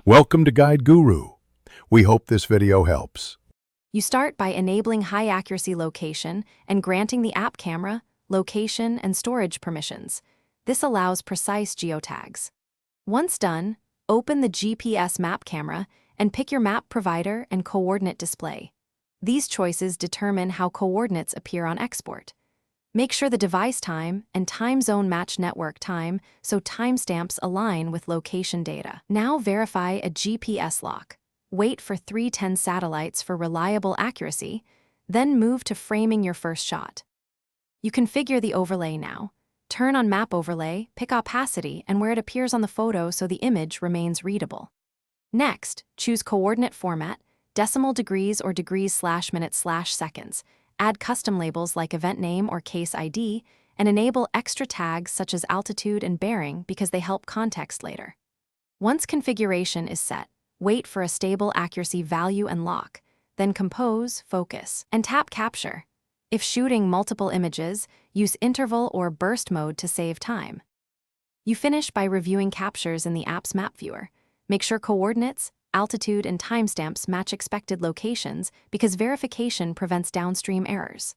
Welcome to Guide Guru. We hope this video helps. You start by enabling high-accuracy location and granting the app camera, location, and storage permissions. This allows precise geotags. Once done, open the GPS map camera and pick your map provider and coordinate display. These choices determine how coordinates appear on export. Make sure the device time and time zone match network time so timestamps align with location data. Now verify a GPS lock. Wait for 310 satellites for reliable accuracy, then move to framing your first shot. You configure the overlay now. Turn on Map Overlay, pick opacity, and where it appears on the photo so the image remains readable. Next, choose coordinate format, decimal degrees or degrees/minutes/seconds. Add custom labels like event name or case ID, and enable extra tags such as altitude and bearing because they help context later. Once configuration is set, wait for a stable accuracy value and lock, then compose, focus, and tap capture. If shooting multiple images, use interval or burst mode to save time. You finish by reviewing captures in the app's map viewer. Make sure coordinates, altitude, and timestamps match expected locations because verification prevents downstream errors.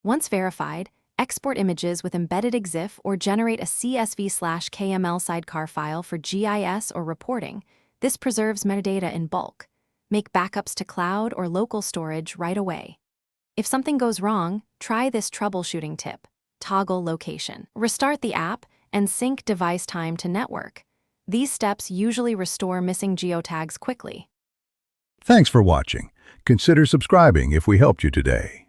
Once verified, export images with embedded EXIF or generate a CSV/KML sidecar file for GIS or reporting. This preserves metadata in bulk. Make backups to cloud or local storage right away. If something goes wrong, try this troubleshooting tip. Toggle location. Restart the app and sync device time to network. These steps usually restore missing geotags quickly. Thanks for watching. Consider subscribing if we helped you today.